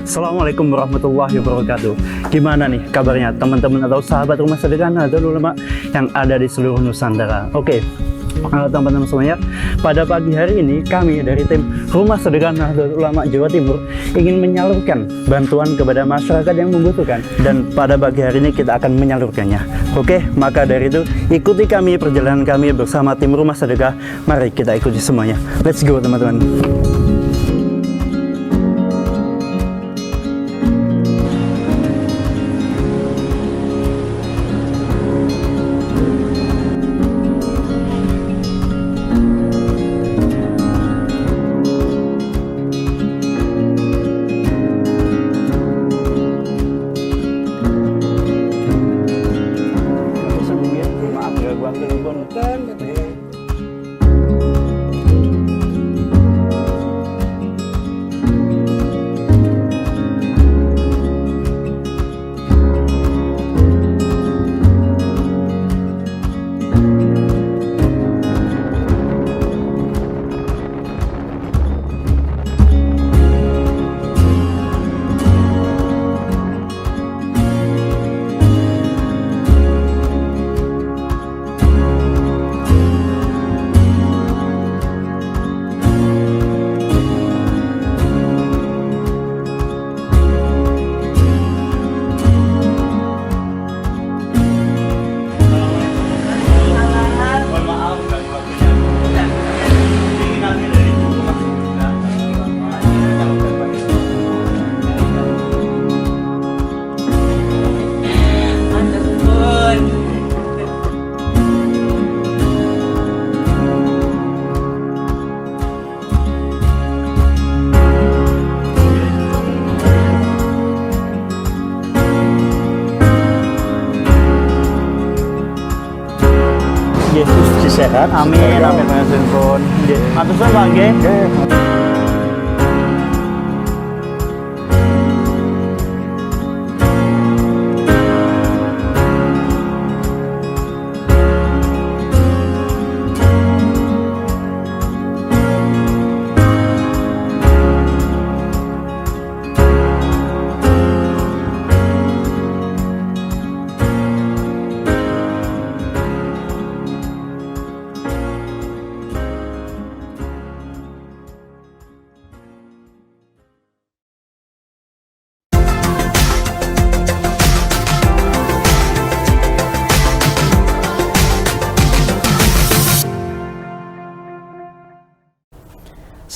Assalamualaikum warahmatullahi wabarakatuh. Gimana nih kabarnya teman-teman atau sahabat Rumah Sedekah Nahdlatul Ulama yang ada di seluruh Nusantara? Oke, teman-teman semuanya, pada pagi hari ini kami dari tim Rumah Sedekah Nahdlatul Ulama Jawa Timur ingin menyalurkan bantuan kepada masyarakat yang membutuhkan, dan pada pagi hari ini kita akan menyalurkannya. Oke, maka dari itu ikuti kami perjalanan kami bersama tim Rumah Sedekah. Mari kita ikuti semuanya. Let's go teman-teman. Yesus disehat, amin, amin, amin, pun. Matur suwun Pak nggih.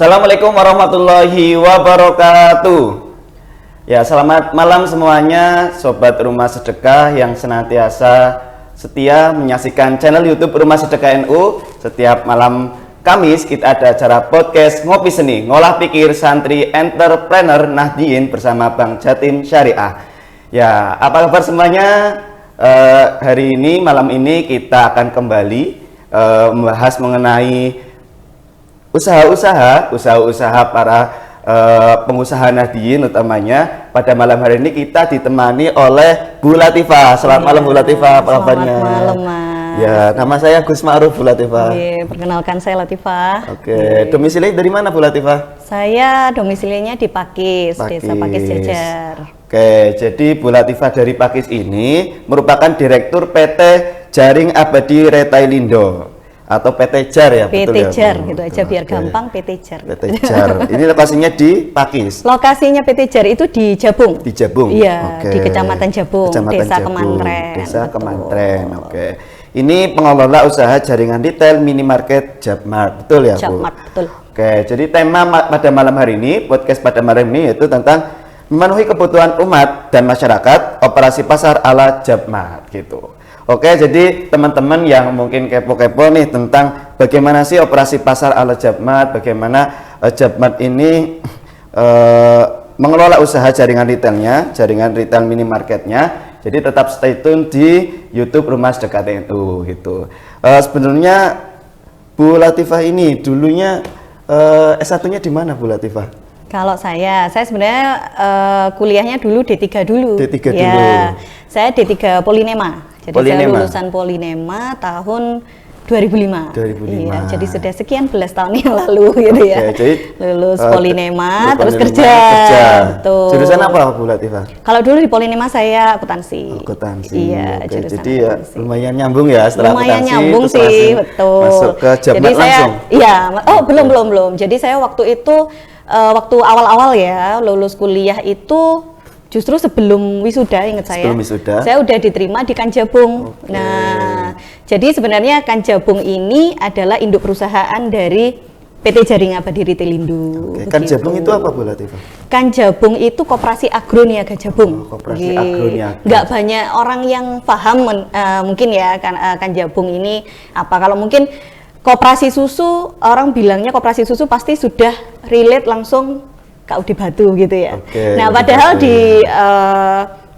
Assalamualaikum warahmatullahi wabarakatuh. Ya, selamat malam semuanya Sobat Rumah Sedekah yang senantiasa setia menyaksikan channel YouTube Rumah Sedekah NU. Setiap malam Kamis kita ada acara podcast Ngopi Seni, Ngolah Pikir Santri Entrepreneur Nahdien bersama Bang Jatim Syariah. Ya, apa kabar semuanya? Hari ini, malam ini kita akan kembali membahas mengenai usaha-usaha para pengusaha Nahdien utamanya. Pada malam hari ini kita ditemani oleh Bu Latifah. Selamat malam Bu Latifah, apa kabarnya? Selamat malam Mas. Ya, nama saya Gus Ma'ruf Bu Latifah. Oke, perkenalkan saya Latifah. Oke, domisili dari mana Bu Latifah? Saya domisilinya di Pakis, Desa Pakis Jajar. Oke, jadi Bu Latifah dari Pakis ini merupakan Direktur PT Jaring Abadi Retailindo atau PT JAR ya, PT betul ya? JAR gitu aja biar gampang, PT JAR. PT JAR. Ini lokasinya di Pakis. Lokasinya PT JAR itu di Jabung. Di Jabung. Iya, di Kecamatan Jabung, Desa Jabung. Kemantren. Desa betul. Kemantren. Oke. Ini pengelola usaha jaringan retail minimarket Jabmart, betul ya, Bu? Jabmart, betul. Oke, jadi tema pada malam hari ini, podcast pada malam ini yaitu tentang memenuhi kebutuhan umat dan masyarakat, operasi pasar ala Jabmart gitu. Oke, jadi teman-teman yang mungkin kepo-kepo nih tentang bagaimana sih operasi pasar ala Jabmart, bagaimana Jabmart ini mengelola usaha jaringan retailnya, jaringan retail minimarketnya. Jadi tetap stay tune di YouTube Rumah Sedekah NU gitu. Sebenarnya Bu Latifah ini dulunya S1-nya di mana Bu Latifah? Kalau saya sebenarnya kuliahnya dulu D3 dulu. D3 dulu. Ya, saya D3 Polinema. Jadi Polinema. saya lulusan Polinema tahun 2005. 2005. Iya, jadi sudah sekian belas tahun yang lalu gitu ya. Jadi lulus Polinema, terus Polinema, kerja. Betul. Jurusan apa Bu Latifah? Kalau dulu di Polinema saya akuntansi. Akuntansi. Iya, Oke, jurusan jadi ya akuntansi. lumayan nyambung ya setelah Lumayan akuntansi. nyambung terus sih, langsung betul. Masuk ke Jadi Jabmat saya, langsung. iya, belum. Jadi saya waktu itu waktu awal-awal ya lulus kuliah itu justru sebelum wisuda, ingat saya. Sebelum wisuda. Saya udah diterima di Kanjabung. Oke. Nah, jadi sebenarnya Kanjabung ini adalah induk perusahaan dari PT Jaring Abadi Ritelindo. Oke. Kanjabung itu apa Bu Latifah? Kanjabung itu koperasi agroniaga Jabung. Koperasi agroniaga. Nggak banyak orang yang paham mungkin ya Kanjabung ini apa. Kalau mungkin koperasi susu, orang bilangnya koperasi susu pasti sudah relate langsung KUD Batu gitu ya. Oke, Nah, padahal di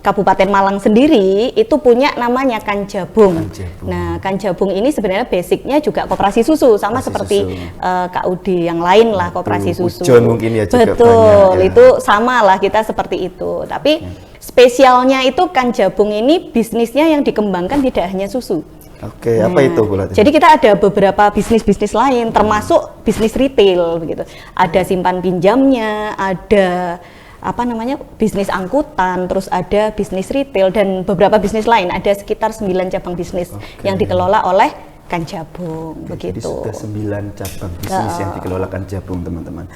Kabupaten Malang sendiri itu punya namanya Kanjabung. Nah, Kanjabung ini sebenarnya basicnya juga koperasi susu, sama Koperasi seperti susu. KUD yang lain lah, koperasi susu. Ujon mungkin ya juga Betul, banyak ya. itu sama lah kita seperti itu. Tapi spesialnya itu Kanjabung ini bisnisnya yang dikembangkan tidak hanya susu. Oke, apa itu Bu Latifah? Jadi kita ada beberapa bisnis-bisnis lain, termasuk bisnis retail begitu. Ada simpan pinjamnya, ada apa namanya bisnis angkutan, terus ada bisnis retail dan beberapa bisnis lain. Ada sekitar 9 cabang bisnis yang dikelola oleh Kanjabung begitu. Jadi sudah 9 cabang bisnis yang dikelola Kanjabung, teman-teman.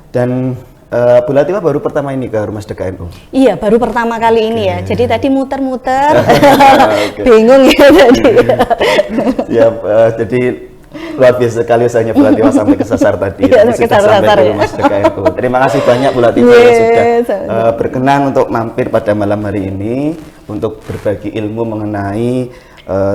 Dan Bu Latifah baru pertama ini ke Rumah Sedekah NU? Iya, baru pertama kali ini ya. Jadi tadi muter-muter, Oke. bingung ya tadi. Siap, jadi luar biasa sekali usahanya Bu Latifah sampai kesasar tadi. Iya, Tadi sudah kesasar sampai ke ya. Rumah Sedekah NU. Terima kasih banyak Bu Latifah yang sudah berkenan untuk mampir pada malam hari ini untuk berbagi ilmu mengenai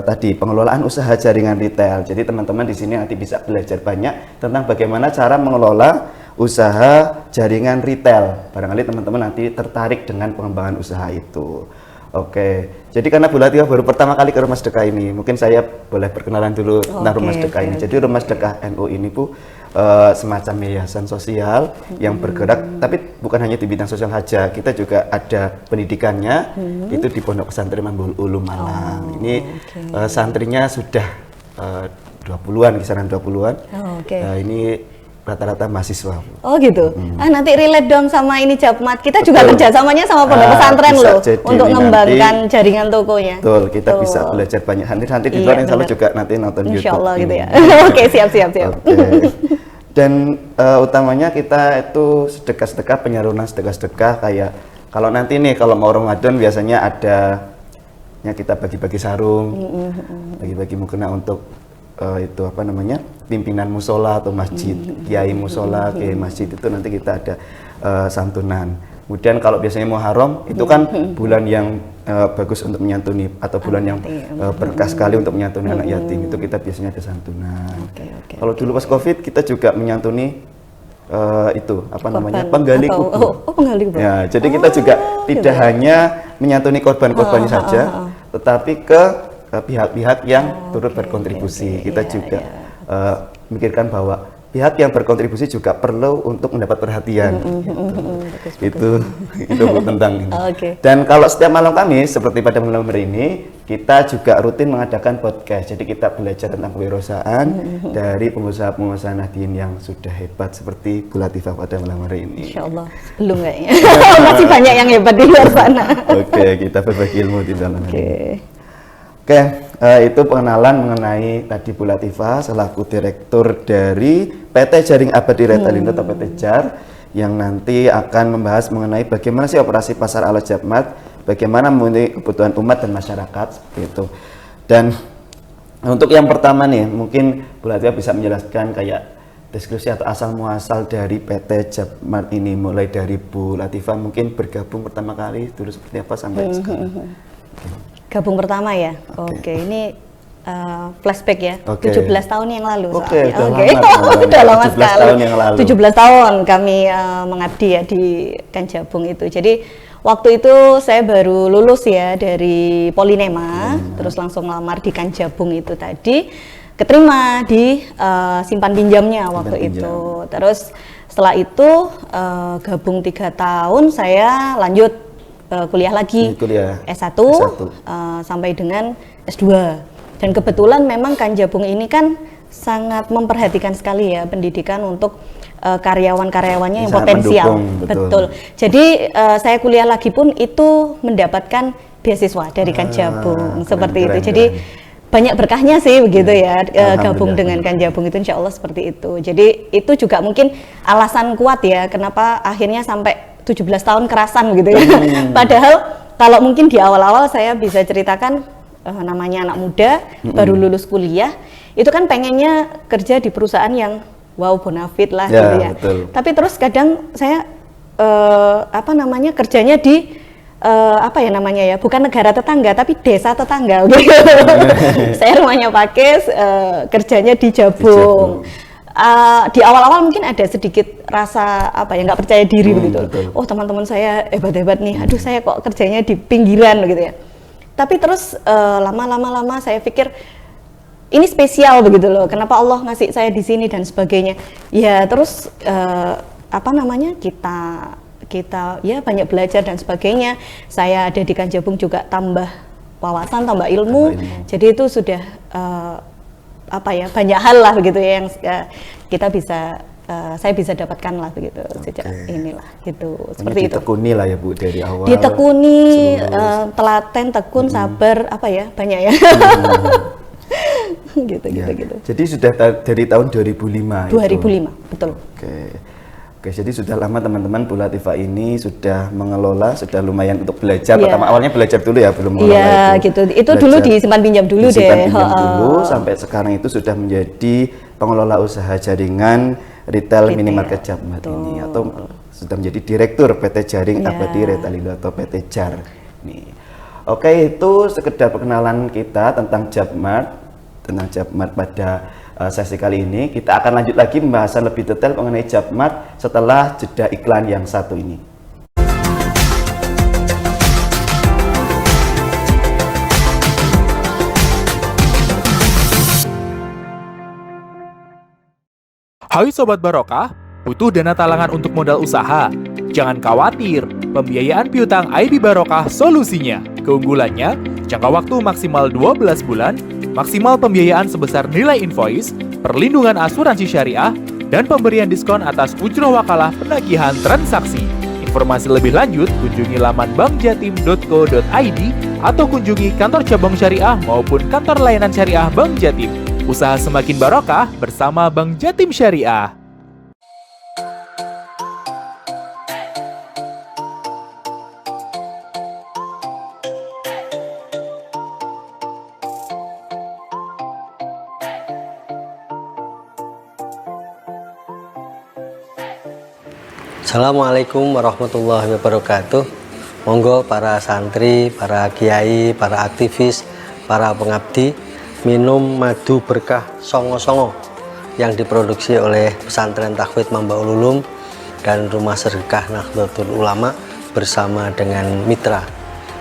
tadi pengelolaan usaha jaringan retail. Jadi teman-teman di sini nanti bisa belajar banyak tentang bagaimana cara mengelola usaha jaringan retail. Barangkali teman-teman nanti tertarik dengan pengembangan usaha itu. Oke, jadi karena Bu Latifah baru pertama kali ke Rumah Sedekah ini, mungkin saya boleh perkenalan dulu tentang Rumah Sedekah ini. Jadi Rumah Sedekah NU ini Bu semacam yayasan sosial yang bergerak, tapi bukan hanya di bidang sosial saja. Kita juga ada pendidikannya, itu di Pondok Pesantren Mambul Ulum Malang. Ini santrinya sudah 20-an, kisaran 20-an. Ini rata-rata mahasiswa. Oh gitu. Nanti relate dong sama ini Jabmat. Kita juga kerjasamanya sama pondok pesantren bisa loh jadi untuk nanti, mengembangkan jaringan tokonya. Betul, kita bisa belajar banyak. Nanti di luar insya Allah juga nanti nonton YouTube. Insya Allah gitu ya. Oke, siap. Oke. Dan utamanya kita itu sedekah-sedekah, penyaluran sedekah-sedekah kayak kalau nanti nih kalau mau Ramadan biasanya ada kita bagi-bagi sarung, bagi-bagi mukena untuk itu apa namanya pimpinan musola atau masjid, kiai musola, kiai masjid itu nanti kita ada santunan. Kemudian kalau biasanya Muharram itu kan bulan yang bagus untuk menyantuni atau bulan yang berkah sekali untuk menyantuni anak yatim, itu kita biasanya ada santunan. Kalau dulu pas Covid kita juga menyantuni itu apa namanya penggali kubur. Penggali kubur. Ya, jadi kita juga tidak hanya menyantuni korban-korbannya saja, tetapi ke pihak-pihak yang turut berkontribusi. Kita juga memikirkan bahwa pihak yang berkontribusi juga perlu untuk mendapat perhatian. Itu tentang ini. Dan kalau setiap malam Kamis seperti pada malam hari ini kita juga rutin mengadakan podcast. Jadi kita belajar tentang kewirausahaan dari pengusaha-pengusaha Nahdien yang sudah hebat seperti Bu Latifah pada malam hari ini. Insya Allah belum kayaknya. Masih banyak yang hebat di luar sana. Oke, kita berbagi ilmu di dalam ini. Oke, itu pengenalan mengenai tadi Bu Latifah selaku direktur dari PT Jaring Abadi Ritelindo atau PT JAR yang nanti akan membahas mengenai bagaimana sih operasi pasar ala Jabmat, bagaimana memenuhi kebutuhan umat dan masyarakat seperti itu. Dan untuk yang pertama nih, mungkin Bu Latifah bisa menjelaskan kayak deskripsi atau asal muasal dari PT Jabmat ini, mulai dari Bu Latifah mungkin bergabung pertama kali dulu seperti apa sampai sekarang. Gabung pertama ya. Oke, ini flashback ya. 17 tahun yang lalu. Udah lama 17 sekali. tahun yang lalu. 17 tahun kami mengabdi ya di Kanjabung itu. Jadi waktu itu saya baru lulus ya dari Polinema, terus langsung lamar di Kanjabung itu tadi. Keterima di simpan pinjamnya waktu itu. Terus setelah itu gabung 3 tahun saya lanjut kuliah lagi, S1. Sampai dengan S2 Dan kebetulan memang Kanjabung ini kan sangat memperhatikan sekali ya pendidikan untuk karyawan-karyawannya yang Sangat potensial. mendukung, Betul. Jadi saya kuliah lagi pun itu mendapatkan beasiswa dari Kanjabung seperti itu. keren. Jadi banyak berkahnya sih begitu ya, gabung Alhamdulillah. dengan Kanjabung itu insya Allah seperti itu. Jadi itu juga mungkin alasan kuat ya kenapa akhirnya sampai 17 tahun kerasan gitu ya. Padahal kalau mungkin di awal-awal saya bisa ceritakan namanya anak muda baru lulus kuliah, itu kan pengennya kerja di perusahaan yang wow bonafit lah Ya, gitu ya. betul. Tapi terus kadang saya kerjanya di apa ya namanya ya, bukan negara tetangga tapi desa tetangga gitu. Saya rumahnya Pakis, kerjanya di Jabung. Di awal-awal mungkin ada sedikit rasa apa ya, nggak percaya diri begitu. Betul. Oh teman-teman saya hebat-hebat nih, aduh saya kok kerjanya di pinggiran gitu ya. Tapi terus lama-lama saya pikir ini spesial begitu loh. Kenapa Allah ngasih saya di sini dan sebagainya. Ya terus kita ya banyak belajar dan sebagainya. Saya ada di Kanjabung juga tambah wawasan, tambah ilmu. Jadi itu sudah banyak hal lah begitu ya yang saya bisa dapatkan lah begitu sejak inilah gitu. Seperti itu. Ditekuni lah ya Bu dari awal. Ditekuni, telaten, tekun, sabar, banyak ya. gitu. Jadi sudah dari tahun 2005. 2005, betul. Oke, jadi sudah lama teman-teman Bu Latifah ini sudah mengelola, sudah lumayan untuk belajar. Iya. Pertama awalnya belajar dulu ya, belum mengelola Iya, itu. gitu. Itu Belajar. dulu disimpan pinjam dulu Disimpan deh. pinjam dulu sampai sekarang itu sudah menjadi pengelola usaha jaringan retail minimarket Jabmat ini, atau sudah menjadi direktur PT Jaring Iya. Abadi Retalindo atau PT JAR. Nih. Oke, itu sekedar perkenalan kita tentang Jabmat pada sesi kali ini. Kita akan lanjut lagi pembahasan lebih detail mengenai Jabmat setelah jeda iklan yang satu ini. Hai Sobat Barokah, butuh dana talangan untuk modal usaha? Jangan khawatir, pembiayaan piutang IB Barokah solusinya. Keunggulannya, jangka waktu maksimal 12 bulan, maksimal pembiayaan sebesar nilai invoice, perlindungan asuransi syariah, dan pemberian diskon atas ujroh wakalah penagihan transaksi. Informasi lebih lanjut, kunjungi laman bankjatim.co.id atau kunjungi kantor cabang syariah maupun kantor layanan syariah Bank Jatim. Usaha semakin barokah bersama Bank Jatim Syariah. Assalamualaikum warahmatullahi wabarakatuh. Monggo para santri, para kiai, para aktivis, para pengabdi minum madu berkah songo-songo yang diproduksi oleh pesantren Tahfidz Mambaul Ulum dan Rumah Sedekah Nahdlatul Ulama bersama dengan mitra.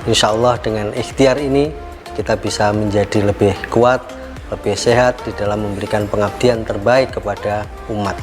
Insya Allah dengan ikhtiar ini kita bisa menjadi lebih kuat, lebih sehat di dalam memberikan pengabdian terbaik kepada umat.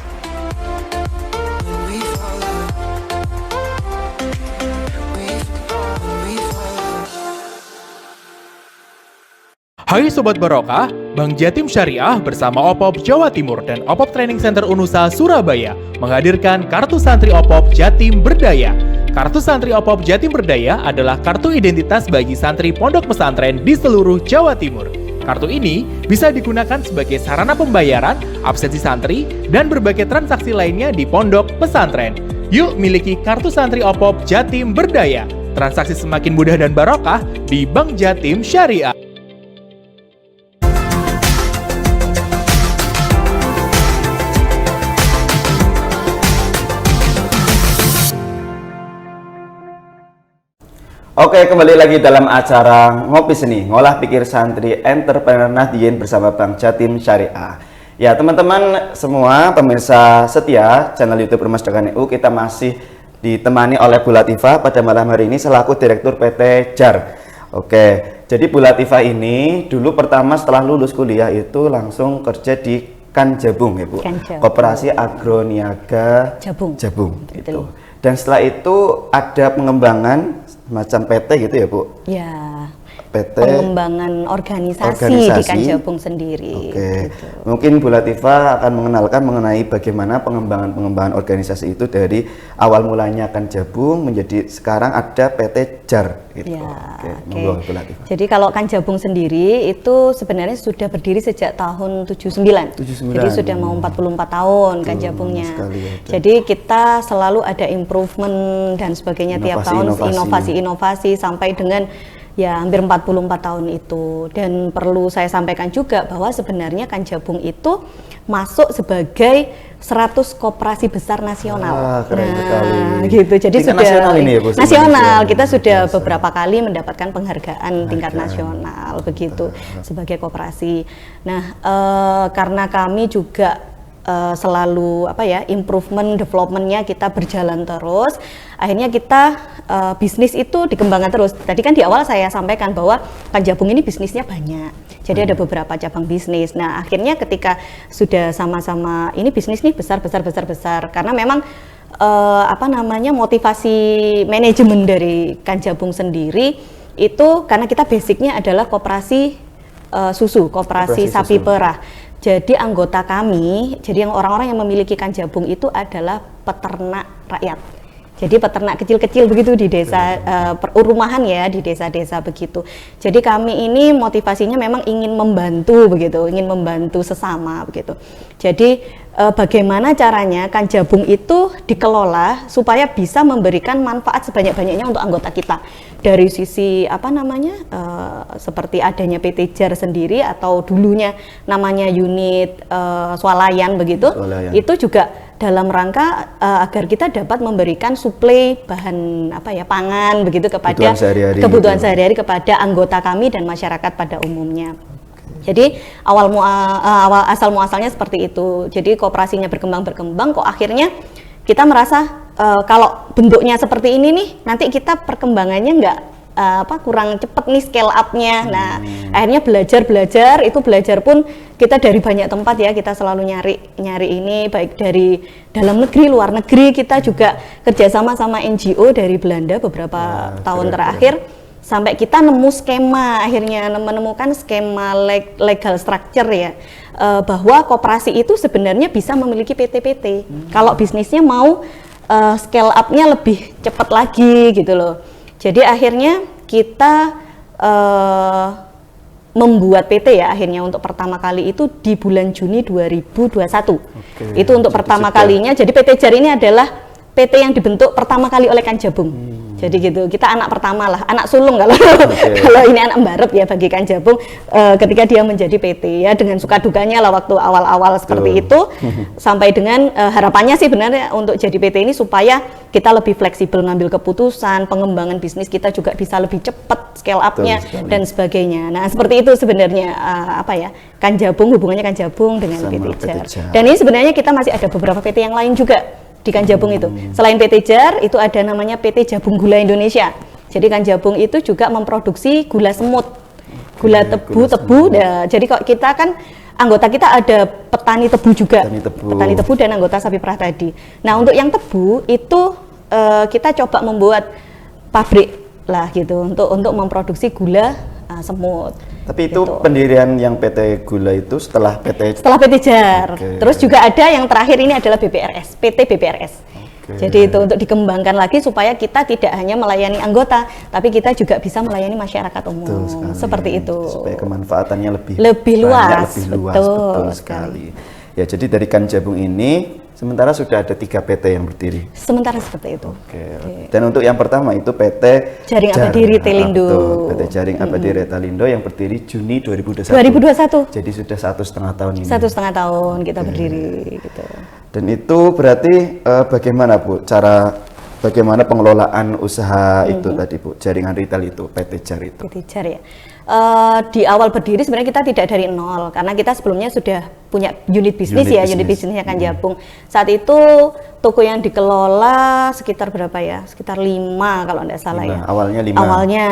Hai Sobat Barokah, Bank Jatim Syariah bersama OPOP Jawa Timur dan OPOP Training Center Unusa Surabaya menghadirkan Kartu Santri OPOP Jatim Berdaya. Kartu Santri OPOP Jatim Berdaya adalah kartu identitas bagi santri pondok pesantren di seluruh Jawa Timur. Kartu ini bisa digunakan sebagai sarana pembayaran, absensi santri, dan berbagai transaksi lainnya di pondok pesantren. Yuk miliki Kartu Santri OPOP Jatim Berdaya. Transaksi semakin mudah dan barokah di Bank Jatim Syariah. Oke, kembali lagi dalam acara Ngopi Seni, Ngolah Pikir Santri Entrepreneur Nahdien bersama Bank Jatim Syariah. Ya, teman-teman semua pemirsa setia channel YouTube Rumah Sedekah NU, kita masih ditemani oleh Bu Latifah pada malam hari ini selaku Direktur PT JAR. Oke, jadi Bu Latifah ini dulu pertama setelah lulus kuliah itu langsung kerja di Kanjabung ya Bu, Kanjabung. Koperasi Agroniaga Jabung. gitu. Dan setelah itu ada pengembangan macam PT gitu ya Bu? Ya, pengembangan organisasi di Kanjabung sendiri. Oke. Gitu. Mungkin Bu Latifah akan mengenalkan mengenai bagaimana pengembangan organisasi itu dari awal mulanya Kanjabung menjadi sekarang ada PT JAR gitu. Ya, Oke. oke. Monggo Bu Latifah. Jadi kalau Kanjabung sendiri itu sebenarnya sudah berdiri sejak tahun 79. 79. Jadi sudah mau 44 tahun Kanjabungnya. sekali ada. Jadi kita selalu ada improvement dan sebagainya tiap tahun, inovasi sampai dengan ya hampir 44 tahun itu. Dan perlu saya sampaikan juga bahwa sebenarnya Kanjabung itu masuk sebagai 100 koperasi besar nasional. Wah, keren sekali. Gitu. Jadi Tingkat sudah nasional ini ya, Bu? nasional. Kita sudah Biasa. beberapa kali mendapatkan penghargaan tingkat nasional begitu sebagai koperasi. Nah, karena kami juga selalu improvement developmentnya kita berjalan terus, akhirnya kita bisnis itu dikembangkan terus. Tadi kan di awal saya sampaikan bahwa Kanjabung ini bisnisnya banyak, jadi ada beberapa cabang bisnis. Nah akhirnya ketika sudah sama-sama ini bisnis nih besar, karena memang motivasi manajemen dari Kanjabung sendiri itu karena kita basicnya adalah koperasi susu, koperasi sapi susu. perah. Jadi anggota kami, jadi yang orang-orang yang memiliki Kanjabung itu adalah peternak rakyat. Jadi peternak kecil-kecil begitu di desa perumahan ya, di desa-desa begitu. Jadi kami ini motivasinya memang ingin membantu begitu, ingin membantu sesama begitu. Jadi bagaimana caranya Kanjabung itu dikelola supaya bisa memberikan manfaat sebanyak-banyaknya untuk anggota kita. Dari sisi seperti adanya PT JAR sendiri atau dulunya namanya unit swalayan begitu. Swalayan. Itu juga dalam rangka agar kita dapat memberikan suplai bahan pangan begitu kepada kebutuhan sehari-hari kepada anggota kami dan masyarakat pada umumnya. Jadi asal muasalnya seperti itu. Jadi kooperasinya berkembang kok akhirnya kita merasa kalau bentuknya seperti ini nih, nanti kita perkembangannya kurang cepat nih scale up-nya. Nah, akhirnya belajar pun kita dari banyak tempat ya, kita selalu nyari ini baik dari dalam negeri, luar negeri. Kita juga kerjasama sama NGO dari Belanda beberapa tahun terakhir. Sampai kita menemukan skema legal structure ya, bahwa koperasi itu sebenarnya bisa memiliki PT-PT kalau bisnisnya mau scale up-nya lebih cepat lagi gitu loh. Jadi akhirnya kita membuat PT ya akhirnya untuk pertama kali itu di bulan Juni 2021. Itu untuk pertama kalinya. Jadi PT JAR ini adalah PT yang dibentuk pertama kali oleh Kanjabung. Jadi gitu, kita anak pertama lah, anak sulung kalau ini anak mbarep ya bagi Kanjabung ketika dia menjadi PT ya, dengan suka dukanya lah waktu awal-awal seperti itu. Sampai dengan harapannya sih sebenarnya untuk jadi PT ini supaya kita lebih fleksibel ngambil keputusan, pengembangan bisnis kita juga bisa lebih cepat scale up-nya dan sebagainya. Nah, seperti itu sebenarnya Kanjabung, hubungannya Kanjabung dengan PT JAR. Dan ini sebenarnya kita masih ada beberapa PT yang lain juga di Kanjabung itu. Selain PT JAR, itu ada namanya PT Jabung Gula Indonesia. Jadi Kanjabung itu juga memproduksi gula semut, gula tebu. Nah, jadi kok kita kan anggota kita ada petani tebu juga, petani tebu dan anggota sapi perah tadi. Nah, untuk yang tebu itu kita coba membuat pabrik lah gitu untuk memproduksi gula semut. Tapi itu gitu. Pendirian yang PT Gula itu setelah PT JAR. Terus juga ada yang terakhir ini adalah BPRS, PT BPRS. Jadi itu untuk dikembangkan lagi supaya kita tidak hanya melayani anggota, tapi kita juga bisa melayani masyarakat umum. Seperti itu. Supaya kemanfaatannya lebih luas. Betul sekali. Ya, jadi dari Kanjabung ini sementara sudah ada 3 PT yang berdiri. Sementara seperti itu. Dan untuk yang pertama itu PT Jaring Abadi Ritelindo. PT Jaring Abadi Ritelindo yang berdiri Juni 2021. Jadi sudah 1,5 tahun ini. 1,5 tahun kita berdiri gitu. Dan itu berarti bagaimana Bu bagaimana pengelolaan usaha itu tadi Bu, jaringan retail itu, PT JAR itu? PT JAR ya. Di awal berdiri sebenarnya kita tidak dari nol karena kita sebelumnya sudah punya unit bisnisnya Kanjabung. Saat itu toko yang dikelola sekitar berapa ya? Sekitar 5 kalau tidak salah ya. Awalnya 5. Awalnya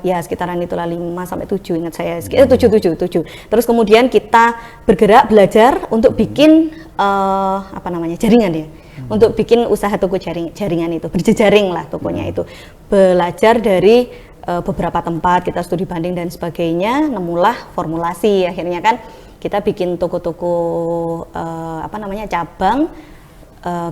ya sekitaran itulah 5 sampai 7 ingat saya. Sekitar 7. Terus kemudian kita bergerak belajar untuk bikin apa namanya? Jaringan ya. Untuk bikin usaha toko jaringan itu, berjejaring lah tokonya itu. Belajar dari beberapa tempat, kita studi banding dan sebagainya, nemulah formulasi. Akhirnya kan kita bikin toko-toko apa namanya? Cabang.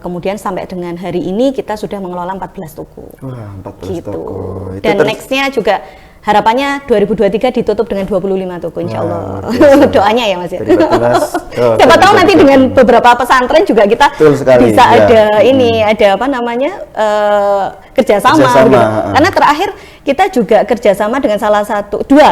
Kemudian sampai dengan hari ini kita sudah mengelola 14 toko. Wah, 14 gitu. toko. Itu Dan nextnya juga harapannya 2023 ditutup dengan 25 toko insya Allah. Doanya ya Mas ya. Siapa tahu nanti dengan beberapa pesantren juga kita bisa ada ini, ada apa namanya kerjasama. Gitu. Karena terakhir kita juga kerjasama dengan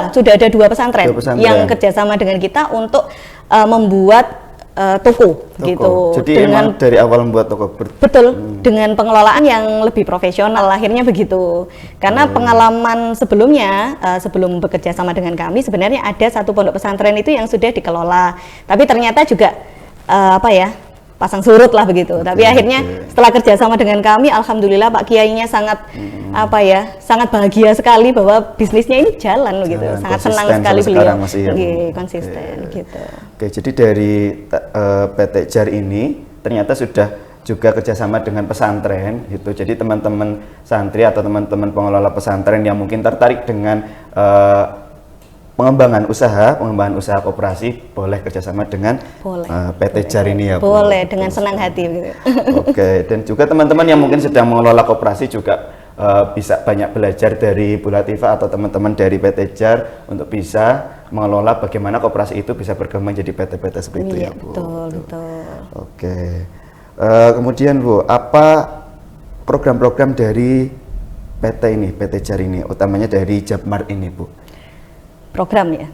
sudah ada dua pesantren yang kerjasama dengan kita untuk membuat toko gitu. Jadi dengan dari awal membuat toko. Betul, dengan pengelolaan yang lebih profesional akhirnya begitu. Karena pengalaman sebelumnya sebelum bekerja sama dengan kami sebenarnya ada satu pondok pesantren itu yang sudah dikelola. Tapi ternyata juga apa ya? Pasang surut lah begitu. Tapi akhirnya setelah kerjasama dengan kami, alhamdulillah Pak Kiainya sangat apa ya, sangat bahagia sekali bahwa bisnisnya ini jalan gitu. Sangat senang sekali beliau. Konsisten gitu. Oke, jadi dari PT JAR ini ternyata sudah juga kerjasama dengan pesantren gitu. Jadi teman-teman santri atau teman-teman pengelola pesantren yang mungkin tertarik dengan pengembangan usaha koperasi boleh kerjasama dengan PT JAR ini ya Bu? Boleh, dengan senang hati gitu. Oke, dan juga teman-teman yang mungkin sedang mengelola koperasi juga bisa banyak belajar dari Bu Latifah atau teman-teman dari PT JAR untuk bisa mengelola bagaimana koperasi itu bisa berkembang jadi PT-PT seperti itu ya Bu. Betul. Oke, kemudian Bu, apa program-program dari PT JAR ini, utamanya dari Jabmart ini Bu? Program ya.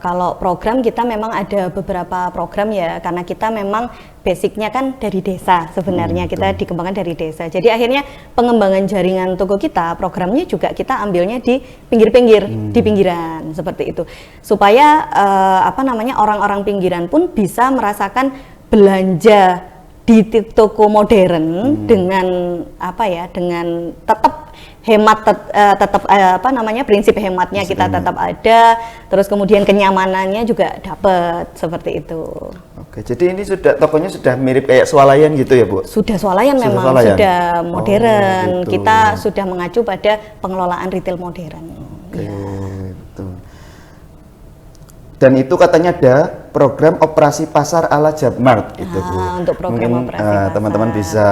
Kalau program kita memang ada beberapa program ya, karena kita memang basicnya kan dari desa sebenarnya, kita dikembangkan dari desa. Jadi akhirnya pengembangan jaringan toko kita, programnya juga kita ambilnya di pinggir-pinggir, di pinggiran seperti itu, supaya apa namanya orang-orang pinggiran pun bisa merasakan belanja di toko modern dengan apa ya, dengan tetap hemat, tetap apa namanya, prinsip hematnya kita tetap ada, terus kemudian kenyamanannya juga dapat seperti itu. Oke, jadi ini tokonya sudah mirip kayak swalayan gitu ya Bu? Sudah swalayan memang, sudah modern. Gitu. Kita sudah mengacu pada pengelolaan retail modern. Oke, betul. Dan itu katanya ada program operasi pasar ala Jabmart gitu Bu. Untuk program mungkin operasi pasar. Teman-teman bisa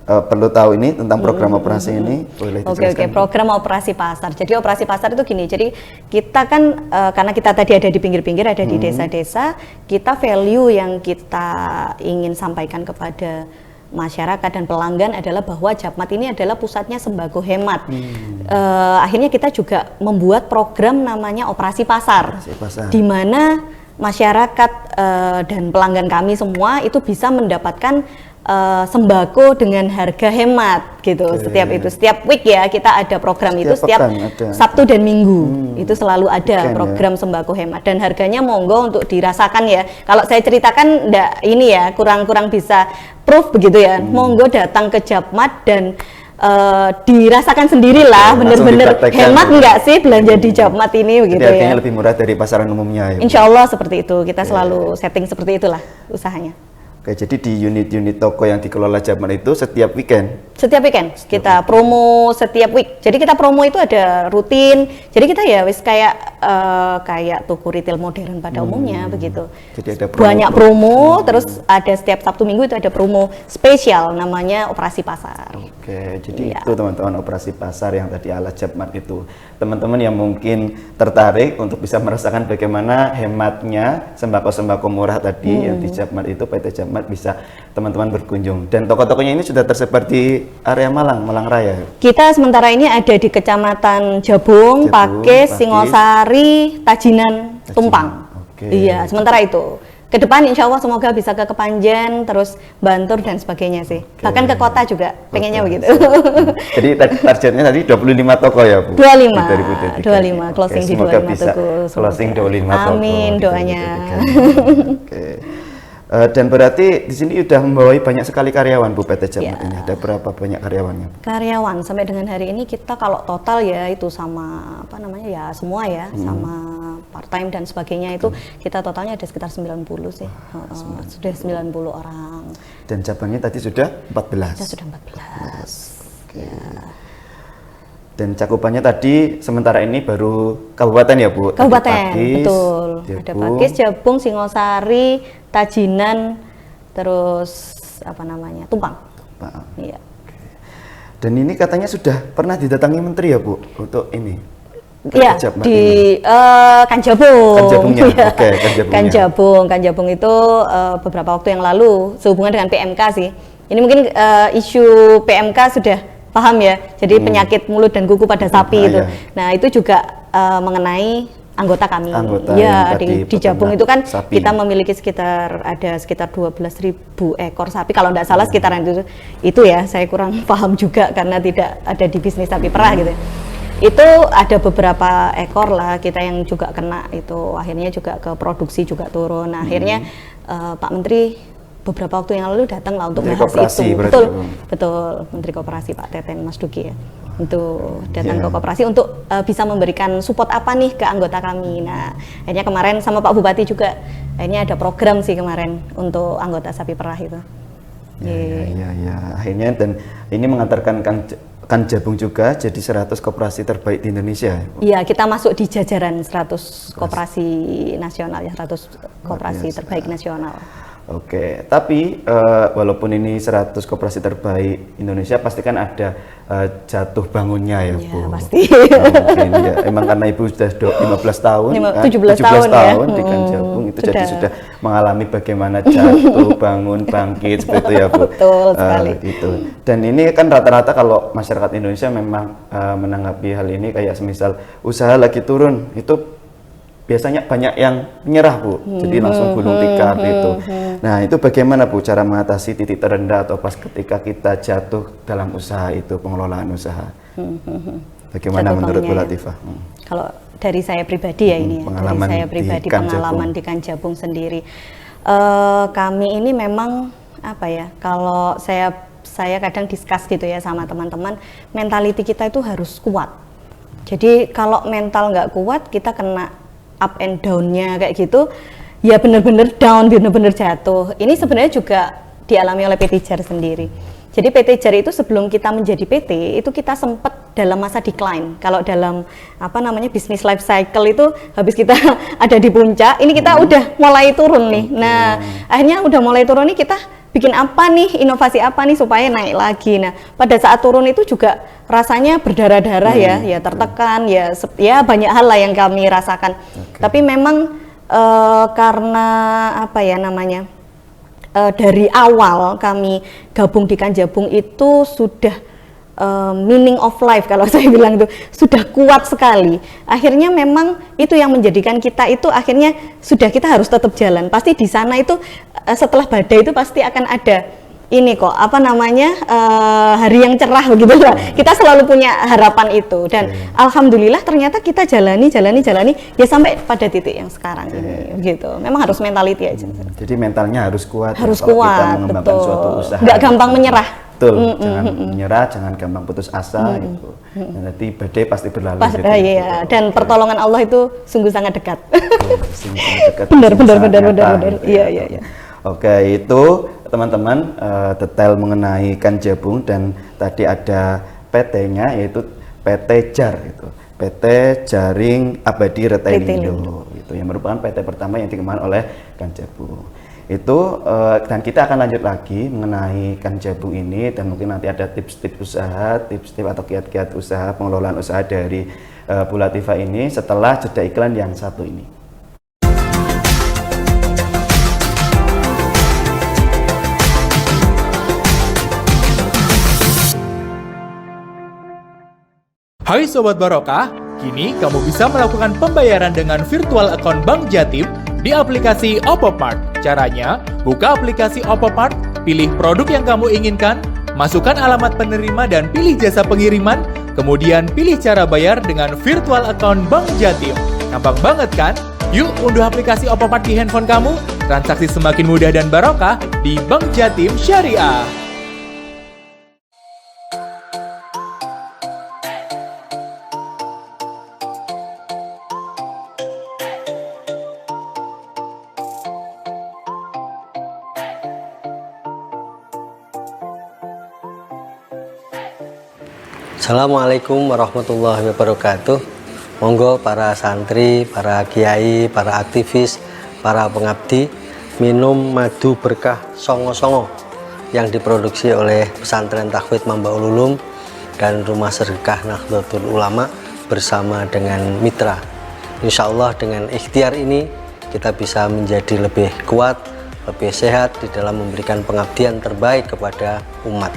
perlu tahu ini tentang program operasi ini, boleh dijelaskan? Oke, program operasi pasar. Jadi operasi pasar itu gini, jadi kita kan karena kita tadi ada di pinggir-pinggir, ada di desa-desa, kita value yang kita ingin sampaikan kepada masyarakat dan pelanggan adalah bahwa Jabmart ini adalah pusatnya sembako hemat. Akhirnya kita juga membuat program namanya operasi pasar, di mana masyarakat dan pelanggan kami semua itu bisa mendapatkan sembako dengan harga hemat gitu. Setiap week ya kita ada program itu, setiap Sabtu dan Minggu itu selalu ada program sembako hemat dan harganya monggo untuk dirasakan ya. Kalau saya ceritakan enggak ini ya, kurang bisa proof begitu ya. Monggo datang ke Jabmart dan dirasakan sendirilah bener-bener hemat enggak sih belanja di Jabmart ini begitu ya. Harganya lebih murah dari pasaran umumnya ya. Insya Allah seperti itu, kita selalu setting seperti itulah usahanya. Oke, jadi di unit-unit toko yang dikelola Jabmart itu setiap weekend? Setiap weekend, kita promo setiap week. Jadi kita promo itu ada rutin. Jadi kita ya wis kayak toko retail modern pada umumnya begitu. Jadi ada banyak promo, terus ada setiap Sabtu Minggu itu ada promo spesial namanya operasi pasar. Oke, jadi itu teman-teman operasi pasar yang tadi ala Jabmart itu. Teman-teman yang mungkin tertarik untuk bisa merasakan bagaimana hematnya sembako-sembako murah tadi yang di Jabmart itu, PT Jabmart, bisa teman-teman berkunjung. Dan toko-tokonya ini sudah tersebar di area Malang Raya. Kita sementara ini ada di Kecamatan Jabung, Pakis, Singosari, Tajinan, Tumpang. Iya, sementara itu. Ke depan insya Allah semoga bisa ke Kepanjen, terus Bantur dan sebagainya sih. Bahkan ke kota juga, pengennya begitu. Jadi targetnya tadi 25 toko ya Bu? 25 closing di 25 toko. Closing 25 toko. Amin doanya. Dan berarti di sini sudah membawahi banyak sekali karyawan Bu PT Japmat Ya. ini. Ada berapa banyak karyawannya? Karyawan sampai dengan hari ini kita kalau total ya itu sama apa namanya ya semua ya sama part time dan sebagainya itu kita totalnya ada sekitar 90 sih. Sudah 90 orang. Dan cabangnya tadi sudah 14. Kita sudah 14. Ya. Dan cakupannya tadi sementara ini baru kabupaten ya Bu? Tadi Kabupaten, Pakis, betul. Ada Jabung. Pakis, Jabung, Singosari, Tajinan, terus apa namanya Tumpang. Pak. Iya. Dan ini katanya sudah pernah didatangi menteri ya Bu untuk ini? Iya, Japmat di ini. Kanjabung. Kanjabungnya, Iya. oke, Kanjabungnya. Kanjabung itu beberapa waktu yang lalu sehubungan dengan PMK sih. Ini mungkin isu PMK sudah paham ya. Jadi penyakit mulut dan kuku pada sapi itu. Iya. Nah itu juga mengenai anggota kami. Anggota Ya yang tadi di Jabung itu kan sapi. kita memiliki sekitar 12.000 ekor sapi. Kalau tidak salah sekitaran itu ya. Saya kurang paham juga karena tidak ada di bisnis sapi perah gitu. Itu ada beberapa ekor lah kita yang juga kena itu akhirnya juga ke produksi juga turun. Nah, akhirnya Pak Menteri beberapa waktu yang lalu datang lah untuk Menteri bahas Koperasi itu. berarti, Betul, Bu. betul. Menteri Koperasi Pak Teten Mas Duki ya. Untuk datang Iya. ke koperasi untuk bisa memberikan support apa nih ke anggota kami. Nah, akhirnya kemarin sama Pak Bupati juga akhirnya ada program sih kemarin untuk anggota sapi perah itu. Ya. Akhirnya dan ini mengantarkan Kan Jabung juga jadi 100 koperasi terbaik di Indonesia. Ya, Bu? Iya, kita masuk di jajaran 100 koperasi nasional ya, 100 koperasi biasa. terbaik nasional. Oke, tapi walaupun ini 100 koperasi terbaik Indonesia, pasti kan ada jatuh bangunnya ya, Ya, Bu. pasti. Mungkin ya, emang karena Ibu sudah 15 tahun, 17 tahun ya. di Kanjabung itu jadi Sudah. sudah mengalami bagaimana jatuh, bangun, bangkit seperti itu ya, Bu. Betul sekali. Itu. Dan ini kan rata-rata kalau masyarakat Indonesia memang menanggapi hal ini kayak semisal usaha lagi turun itu biasanya banyak yang menyerah, Bu. Jadi langsung gulung tikar gitu. Nah, itu bagaimana, Bu, cara mengatasi titik terendah atau pas ketika kita jatuh dalam usaha itu, pengelolaan usaha? Bagaimana Jatuh menurut Bu bangunnya ya. Latifah? Kalau dari saya pribadi ya ini ya, pengalaman dari saya di pribadi Kanjabung. pengalaman di Kanjabung sendiri. Kami ini memang apa ya? Kalau saya kadang discuss gitu ya sama teman-teman, mentality kita itu harus kuat. Jadi kalau mental nggak kuat, kita kena up and down-nya kayak gitu, ya benar-benar down, benar-benar jatuh. Ini sebenarnya juga dialami oleh PT JAR sendiri. Jadi PT JAR itu sebelum kita menjadi PT, itu kita sempat dalam masa decline. Kalau dalam apa namanya business life cycle itu habis kita ada di puncak, ini kita udah mulai turun nih. Nah, akhirnya udah mulai turun nih kita bikin apa nih, inovasi apa nih supaya naik lagi. Nah, pada saat turun itu juga rasanya berdarah-darah ya tertekan, ya banyak hal lah yang kami rasakan. Tapi memang karena apa ya namanya, dari awal kami gabung di Kanjabung itu sudah meaning of life kalau saya bilang itu sudah kuat sekali. Akhirnya memang itu yang menjadikan kita itu akhirnya sudah kita harus tetap jalan. Pasti di sana itu setelah badai itu pasti akan ada ini kok apa namanya hari yang cerah begitu lah. Kita selalu punya harapan itu dan alhamdulillah ternyata kita jalani ya sampai pada titik yang sekarang ini gitu. Memang harus mentality aja. Jadi mentalnya harus kuat. Harus kalau kita kuat, mengembangkan betul. suatu usaha. Nggak gampang menyerah. Betul, jangan menyerah, jangan gampang putus asa gitu. Dan nanti badai pasti berlalu. gitu. Iya, dan pertolongan Allah itu sungguh sangat dekat. Sangat dekat, Benar. sangat nyata, gitu ya. Iya. Oke, itu teman-teman detail mengenai Kanjabung dan tadi ada PT-nya yaitu PT JAR itu. PT Jaring Abadi Retelindo itu yang merupakan PT pertama yang dikembangkan oleh Kanjabung. Itu dan kita akan lanjut lagi mengenai Kanjabung ini dan mungkin nanti ada tips-tips usaha, tips-tips atau kiat-kiat usaha, pengelolaan usaha dari Bu Latifah ini setelah jeda iklan yang satu ini. Hai Sobat Barokah, kini kamu bisa melakukan pembayaran dengan virtual account Bank Jatim di aplikasi Opopmart. Caranya, buka aplikasi Opopmart, pilih produk yang kamu inginkan, masukkan alamat penerima dan pilih jasa pengiriman, kemudian pilih cara bayar dengan virtual account Bank Jatim. Gampang banget kan? Yuk unduh aplikasi Opopmart di handphone kamu, transaksi semakin mudah dan barokah di Bank Jatim Syariah. Assalamualaikum warahmatullahi wabarakatuh. Monggo para santri, para kiai, para aktivis, para pengabdi minum madu berkah songo-songo yang diproduksi oleh Pesantren Takwid Mambaul Ulum dan Rumah Sedekah Nahdlatul Ulama bersama dengan mitra. Insya Allah dengan ikhtiar ini kita bisa menjadi lebih kuat, lebih sehat di dalam memberikan pengabdian terbaik kepada umat.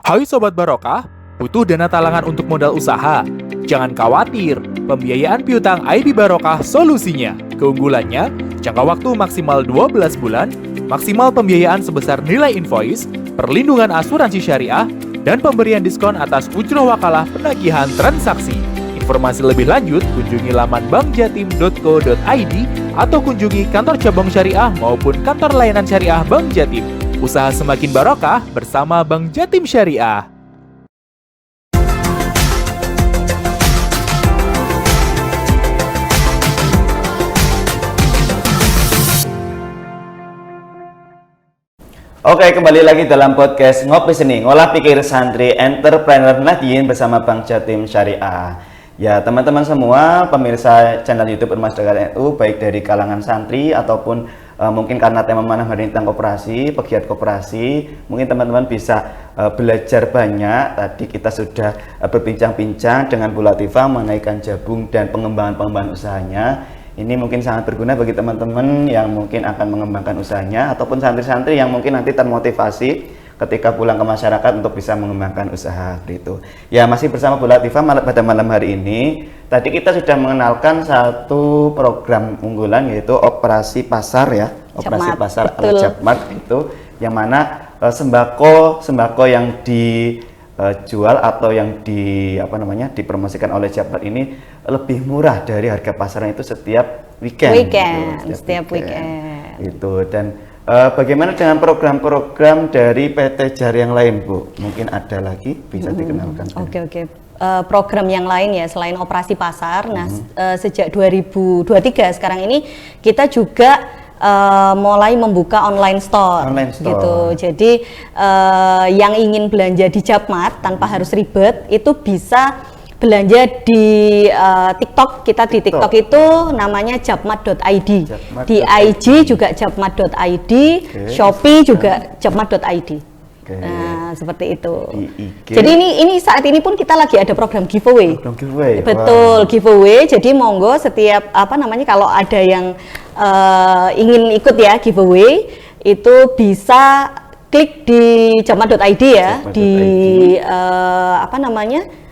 Hai Sobat Barokah, butuh dana talangan untuk modal usaha? Jangan khawatir, pembiayaan piutang IB Barokah solusinya. Keunggulannya, jangka waktu maksimal 12 bulan, maksimal pembiayaan sebesar nilai invoice, perlindungan asuransi syariah, dan pemberian diskon atas ujroh wakalah penagihan transaksi. Informasi lebih lanjut, kunjungi laman bankjatim.co.id atau kunjungi kantor cabang syariah maupun kantor layanan syariah Bank Jatim. Usaha semakin barokah bersama Bank Jatim Syariah. Oke, kembali lagi dalam podcast Ngopi Seni, Ngolah Pikir Santri Entrepreneur Nahdiyin bersama Bank Jatim Syariah. Ya, teman-teman semua, pemirsa channel YouTube Ormas Dakar NU, baik dari kalangan santri ataupun mungkin karena tema malam hari ini tentang koperasi, pegiat koperasi, mungkin teman-teman bisa belajar banyak. Tadi kita sudah berbincang-bincang dengan Bu Latifah mengenai Kanjabung dan pengembangan usahanya. Ini mungkin sangat berguna bagi teman-teman yang mungkin akan mengembangkan usahanya ataupun santri-santri yang mungkin nanti termotivasi ketika pulang ke masyarakat untuk bisa mengembangkan usaha itu. Ya, masih bersama Bu Latifah pada malam hari ini. Tadi kita sudah mengenalkan satu program unggulan yaitu operasi pasar ya, operasi pasar ala Japmat itu, yang mana sembako yang dijual atau yang dipromosikan oleh Japmat ini lebih murah dari harga pasaran itu setiap weekend. Setiap weekend. Itu. Dan bagaimana dengan program-program dari PT JAR yang lain, Bu? Mungkin ada lagi bisa dikenalkan. Oke. Program yang lain ya selain operasi pasar. Nah, sejak 2023 sekarang ini kita juga mulai membuka online store. Gitu. Jadi yang ingin belanja di Japmat tanpa harus ribet itu bisa belanja di TikTok. Kita di TikTok itu namanya japmat.id. Di IG juga japmat.id, Shopee juga japmat.id. Nah, seperti itu. Jadi ini saat ini pun kita lagi ada program giveaway. Betul, giveaway. Jadi monggo setiap kalau ada yang ingin ikut ya giveaway itu bisa klik di japmat.id ya, di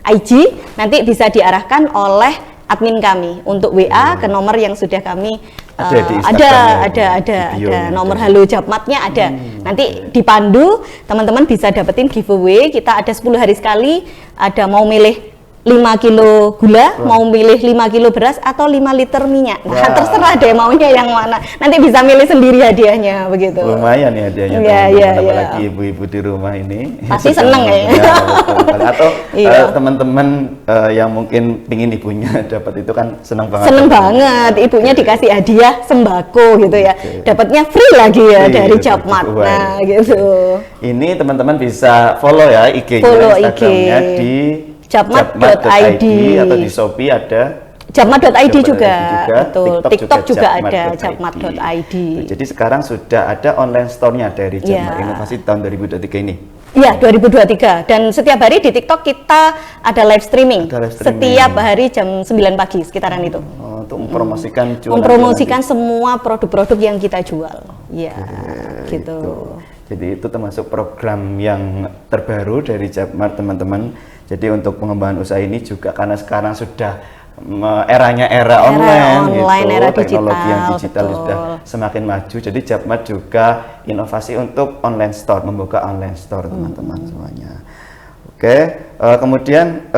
IG, nanti bisa diarahkan oleh admin kami untuk WA ke nomor yang sudah kami ada nomor halo Japmatnya ada. Nanti dipandu teman-teman bisa dapetin giveaway. Kita ada 10 hari sekali, ada mau milih 5 kilo gula, mau milih 5 kilo beras atau 5 liter minyak. Nah, terserah deh maunya yang mana. Nanti bisa milih sendiri hadiahnya begitu. Lumayan ya hadiahnya. Iya. Apalagi ibu-ibu di rumah ini. Pasti seneng ya. Atau teman-teman yang mungkin pingin ibunya dapat itu kan seneng banget. Seneng banget. Ibunya dikasih hadiah sembako gitu ya. Dapatnya free lagi ya dari Japmat. Nah, gitu. Ini teman-teman bisa follow ya IG-nya, Instagramnya di japmat.id japmat.id atau di Shopee ada japmat.id juga. Betul. TikTok juga ada japmat.id. Jadi sekarang sudah ada online store-nya dari Japmat Inovasi tahun 2023 ini. Iya, 2023. Dan setiap hari di TikTok kita ada live streaming. Setiap hari jam 9 pagi sekitaran itu. Untuk mempromosikan semua produk-produk yang kita jual. Iya, gitu. Jadi itu termasuk program yang terbaru dari Japmat, teman-teman. Jadi untuk pengembangan usaha ini juga karena sekarang sudah eranya era online gitu, era teknologi yang digital betul. Sudah semakin maju. Jadi Japmat juga inovasi untuk online store, membuka online store teman-teman semuanya. Oke, kemudian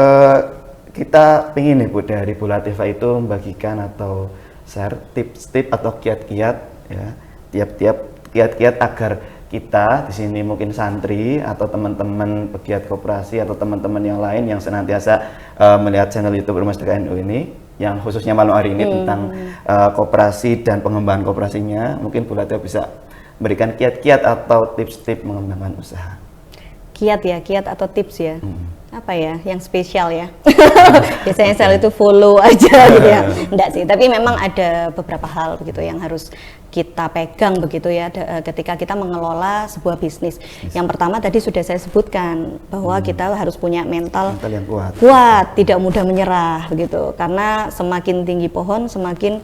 kita ingin nih Bu dari Bu Latifah itu membagikan atau share tips-tips atau kiat-kiat ya, tiap-tiap kiat-kiat agar kita di sini mungkin santri atau teman-teman pegiat koperasi atau teman-teman yang lain yang senantiasa melihat channel YouTube Rumah Sedekah NU ini, yang khususnya malam hari ini tentang koperasi dan pengembangan koperasinya, mungkin Bu Latifah bisa berikan kiat-kiat atau tips-tips mengembangkan usaha. Kiat ya, kiat atau tips ya. Apa ya yang spesial ya. Biasanya saya itu follow aja gitu ya. Enggak sih, tapi memang ada beberapa hal begitu yang harus kita pegang begitu ya ketika kita mengelola sebuah bisnis. Yang pertama tadi sudah saya sebutkan bahwa kita harus punya mental yang kuat, tidak mudah menyerah begitu. Karena semakin tinggi pohon semakin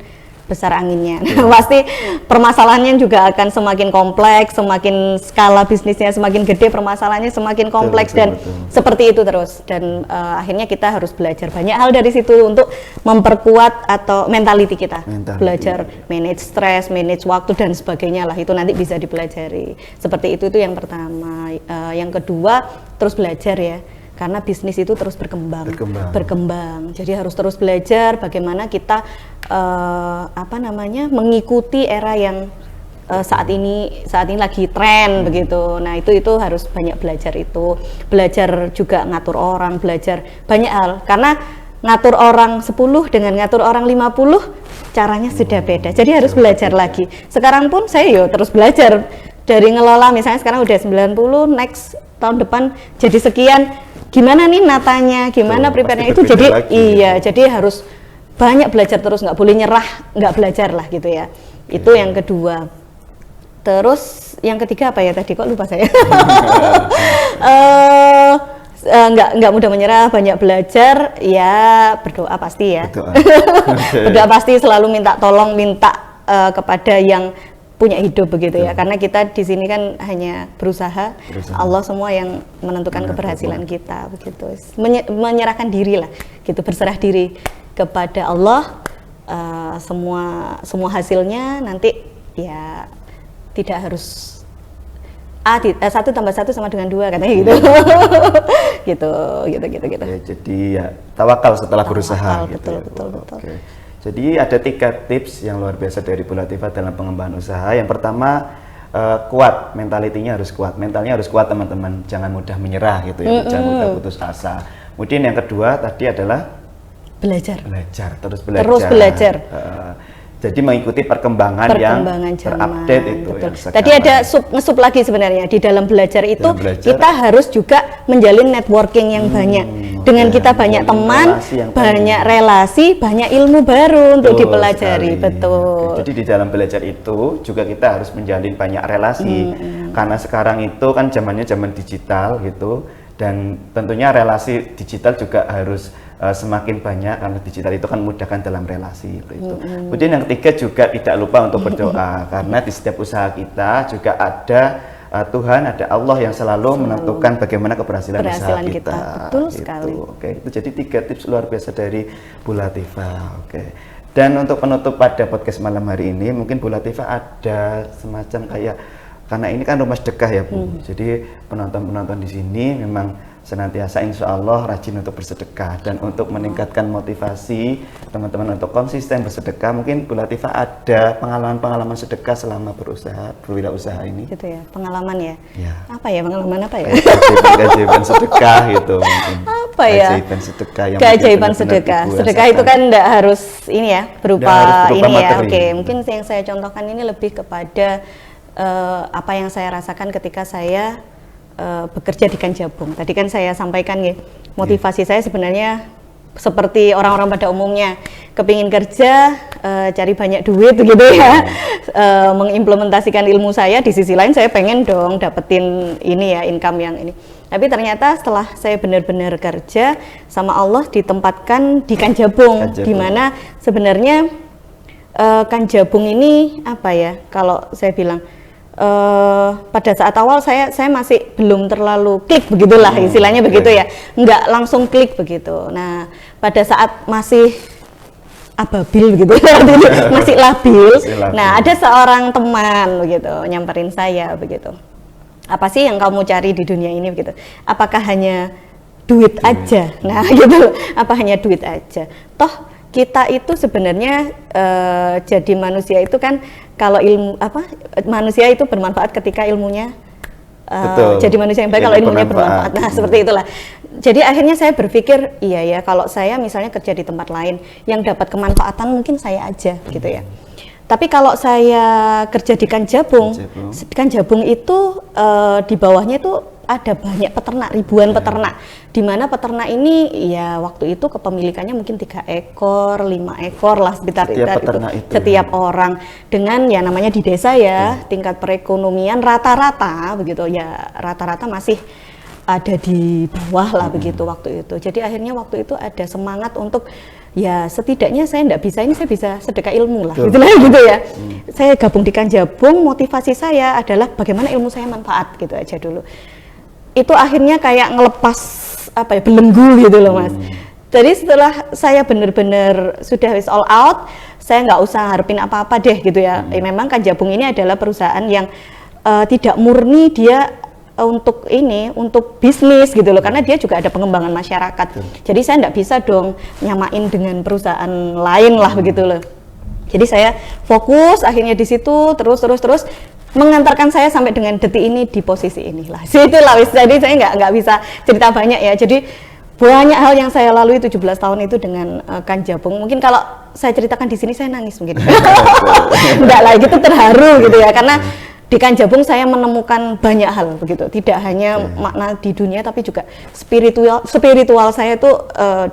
besar anginnya. Pasti permasalahannya juga akan semakin kompleks, semakin skala bisnisnya semakin gede, permasalahannya semakin kompleks dan seperti itu terus. Dan akhirnya kita harus belajar banyak hal dari situ untuk memperkuat atau mentality kita. Belajar manage stres, manage waktu dan sebagainya lah, itu nanti bisa dipelajari. Seperti itu yang pertama. Yang kedua terus belajar ya. Karena bisnis itu terus berkembang. Jadi harus terus belajar bagaimana kita mengikuti era yang saat ini lagi tren begitu. Nah itu harus banyak belajar itu. Belajar juga ngatur orang, belajar banyak hal. Karena ngatur orang 10 dengan ngatur orang 50 caranya sudah beda. Jadi harus belajar lagi. Sekarang pun saya terus belajar dari ngelola, misalnya sekarang udah 90, next tahun depan jadi sekian. Gimana nih natanya, gimana prepare-nya itu, jadi jadi harus banyak belajar terus, nggak boleh nyerah, nggak belajar lah gitu ya. Itu yang kedua. Terus yang ketiga apa ya tadi, kok lupa saya. Nggak mudah menyerah, banyak belajar, ya berdoa pasti ya. Berdoa pasti, selalu minta tolong, minta kepada yang punya hidup begitu ya, karena kita di sini kan hanya berusaha. Allah semua yang menentukan keberhasilan kita begitu. Menyerahkan diri lah gitu, berserah diri kepada Allah, semua hasilnya nanti ya tidak harus 1 tambah 1 sama dengan 2 katanya gitu. gitu. Ya, jadi ya tawakal setelah berusaha gitu. Betul. Okay. Jadi ada 3 tips yang luar biasa dari Bu Latifah dalam pengembangan usaha. Yang pertama, kuat, mentalitinya harus kuat. Mentalnya harus kuat teman-teman, jangan mudah menyerah gitu ya, jangan mudah putus asa. Kemudian yang kedua tadi adalah belajar. Terus belajar. Jadi mengikuti perkembangan yang terupdate itu. Tadi ada ngesup lagi sebenarnya di dalam belajar itu, kita harus juga menjalin networking yang banyak. Dengan kita banyak teman, banyak relasi, banyak ilmu baru untuk dipelajari. Betul. Jadi di dalam belajar itu juga kita harus menjalin banyak relasi. Karena sekarang itu kan zamannya zaman digital gitu, dan tentunya relasi digital juga harus semakin banyak, karena digital itu kan memudahkan dalam relasi itu. Kemudian yang ketiga juga tidak lupa untuk berdoa, karena di setiap usaha kita juga ada Tuhan, ada Allah yang selalu menentukan bagaimana keberhasilan usaha kita. Betul sekali. Oke, itu jadi 3 tips luar biasa dari Bu Latifah. Oke. Dan untuk penutup pada podcast malam hari ini, mungkin Bu Latifah ada semacam kayak, karena ini kan rumah sedekah ya Bu. Jadi penonton-penonton di sini memang senantiasa insya Allah rajin untuk bersedekah, dan untuk meningkatkan motivasi teman-teman untuk konsisten bersedekah, mungkin Bu Latifah ada pengalaman-pengalaman sedekah selama berwirausaha ini? Gitu ya, pengalaman ya? Apa ya, pengalaman apa ya? Keajaiban sedekah gitu mungkin. Apa ya? Keajaiban sedekah yang keajaiban sedekah. Sedekah itu kan enggak harus ini ya, berupa ini ya. Oke, mungkin yang saya contohkan ini lebih kepada apa yang saya rasakan ketika saya bekerja di Kanjabung. Tadi kan saya sampaikan ya, motivasi saya sebenarnya seperti orang-orang pada umumnya, kepingin kerja, cari banyak duit gitu ya, mengimplementasikan ilmu saya. Di sisi lain saya pengen dong dapetin ini ya, income yang ini. Tapi ternyata setelah saya benar-benar kerja sama Allah, ditempatkan di Kanjabung, di mana sebenarnya Kanjabung ini apa ya, kalau saya bilang pada saat awal saya masih belum terlalu klik begitulah, istilahnya begitu ya, nggak langsung klik begitu. Nah pada saat masih ababil gitu masih labil. Nah ada seorang teman begitu nyamperin saya begitu, apa sih yang kamu cari di dunia ini begitu, apakah hanya duit aja. Nah, gitu. Apa hanya duit aja? Toh kita itu sebenarnya jadi manusia itu kan kalau manusia itu bermanfaat ketika ilmunya jadi manusia yang baik kalau ilmunya bermanfaat. Nah, seperti itulah. Jadi akhirnya saya berpikir, iya ya, kalau saya misalnya kerja di tempat lain yang dapat kemanfaatan mungkin saya aja gitu ya. Tapi kalau saya kerja di Kanjabung itu di bawahnya itu ada banyak peternak, ribuan peternak. Di mana peternak ini ya waktu itu kepemilikannya mungkin 3 ekor, 5 ekor lah sekitar itu. Setiap orang dengan ya namanya di desa ya, tingkat perekonomian rata-rata begitu ya, rata-rata masih ada di bawah lah begitu waktu itu. Jadi akhirnya waktu itu ada semangat untuk ya setidaknya saya bisa sedekah ilmu lah gitu ya. Saya gabung di Kanjabung, motivasi saya adalah bagaimana ilmu saya manfaat gitu aja dulu. Itu akhirnya kayak ngelepas belenggu gitu loh Mas. Jadi setelah saya benar-benar sudah all out, saya nggak usah harapin apa-apa deh gitu ya. Memang Kanjabung ini adalah perusahaan yang tidak murni dia untuk bisnis gitu loh, karena dia juga ada pengembangan masyarakat. Jadi saya nggak bisa dong nyamain dengan perusahaan lain lah begitu loh. Jadi saya fokus akhirnya di situ terus mengantarkan saya sampai dengan detik ini di posisi inilah. Situlah wis. Jadi saya nggak bisa cerita banyak ya. Jadi banyak hal yang saya lalui 17 tahun itu dengan Kanjabung. Mungkin kalau saya ceritakan di sini saya nangis mungkin. Enggak lah, gitu terharu gitu ya, karena di Kanjabung saya menemukan banyak hal begitu, tidak hanya makna di dunia tapi juga spiritual saya itu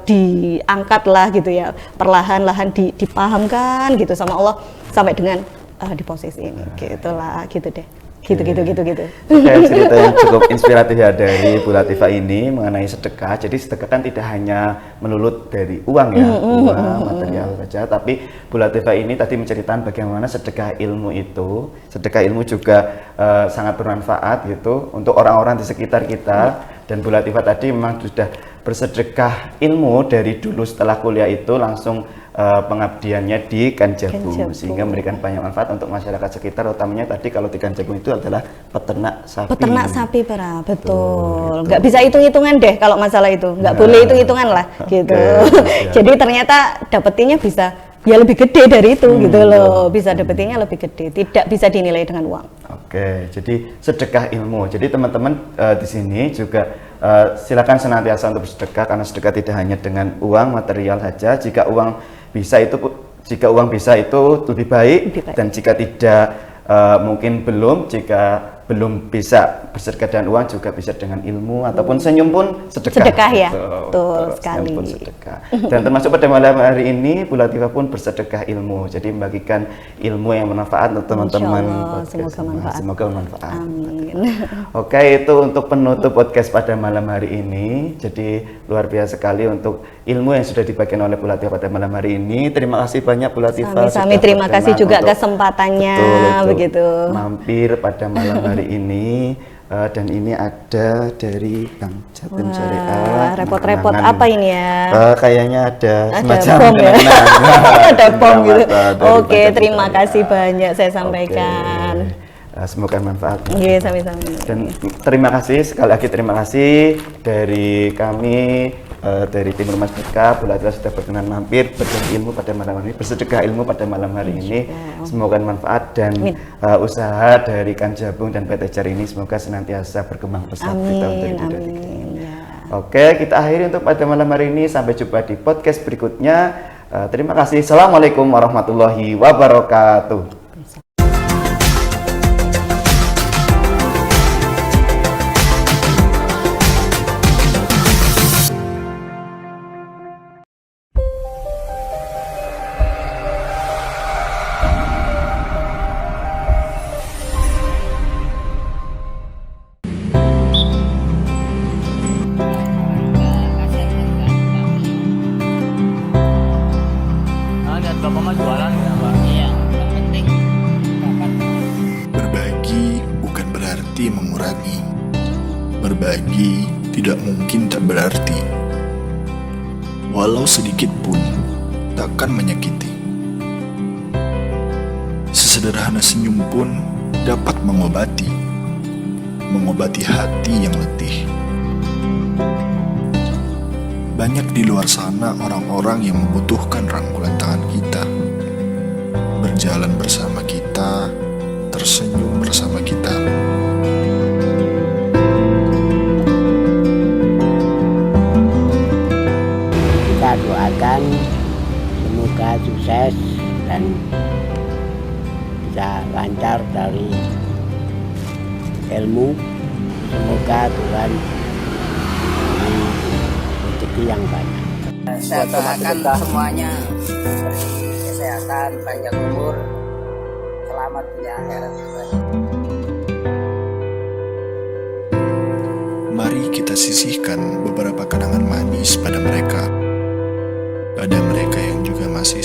diangkat lah gitu ya, perlahan-lahan dipahamkan gitu sama Allah sampai dengan di posisi ini, gitulah, gitu deh. Gitu. Oke, cerita yang cukup inspiratif ya dari Bu Latifah ini mengenai sedekah. Jadi sedekah kan tidak hanya melulu dari uang ya, uang material saja, tapi Bu Latifah ini tadi menceritakan bagaimana sedekah ilmu itu, sedekah ilmu juga sangat bermanfaat gitu untuk orang-orang di sekitar kita. Dan Bu Latifah tadi memang sudah bersedekah ilmu dari dulu setelah kuliah itu langsung pengabdiannya di Kanjabung sehingga memberikan banyak manfaat untuk masyarakat sekitar, utamanya tadi kalau di Kanjabung itu adalah peternak sapi para betul. Nggak bisa hitung-hitungan deh kalau masalah itu, nggak boleh hitung-hitungan lah gitu. Jadi ternyata dapetinnya bisa ya lebih gede dari itu gitu loh, bisa dapetinnya lebih gede, tidak bisa dinilai dengan uang. Oke, jadi sedekah ilmu. Jadi teman-teman di sini juga silakan senantiasa untuk bersedekah, karena sedekah tidak hanya dengan uang material saja. Jika uang bisa itu lebih baik. Dan jika tidak mungkin jika belum bisa bersedekah dengan uang, juga bisa dengan ilmu ataupun senyum pun sedekah ya, betul sekali. Pun sedekah. Dan termasuk pada malam hari ini Bu Latifah pun bersedekah ilmu, jadi membagikan ilmu yang bermanfaat untuk teman-teman. Semoga bermanfaat. Amin. Oke, itu untuk penutup podcast pada malam hari ini. Jadi luar biasa sekali untuk ilmu yang sudah dibagikan oleh Bu Latifah pada malam hari ini. Terima kasih banyak Bu Latifah. Sami terima kasih juga kesempatannya begitu. Mampir pada malam hari ini. Dan ini ada dari Bank Jatim Syariah. Repot-repot apa ini ya? Kayaknya ada semacam bom ya? Ada bom gitu. Oke, terima kasih Syariah. banyak saya sampaikan. Semoga manfaat. Iya, sami-sami. Dan terima kasih sekali lagi, terima kasih dari kami dari tim Rumah Sedekah. Bu Latifah sudah berkenan mampir berbagi ilmu pada malam hari ini, bersedekah ilmu pada malam hari ini. Semoga manfaat dan usaha dari Kanjabung dan PT Jar ini semoga senantiasa berkembang pesat di tahun 2023. Ya. Oke, kita akhiri untuk pada malam hari ini. Sampai jumpa di podcast berikutnya. Terima kasih. Assalamualaikum warahmatullahi wabarakatuh. Berbagi bukan berarti mengurangi. Berbagi tidak mungkin tak berarti. Walau sedikit pun takkan menyakiti. Sesederhana senyum pun dapat mengobati hati yang letih. Banyak di luar sana orang-orang yang membutuhkan rangkulan tangan kita, berjalan bersama kita, tersenyum bersama kita. Kita doakan semoga sukses dan bisa lancar dari ilmu. Semoga Tuhan beri rezeki yang banyak. Saya doakan semuanya diberi kesehatan, panjang umur, selamat dunia akhirat. Mari kita sisihkan beberapa kenangan manis pada mereka yang juga masih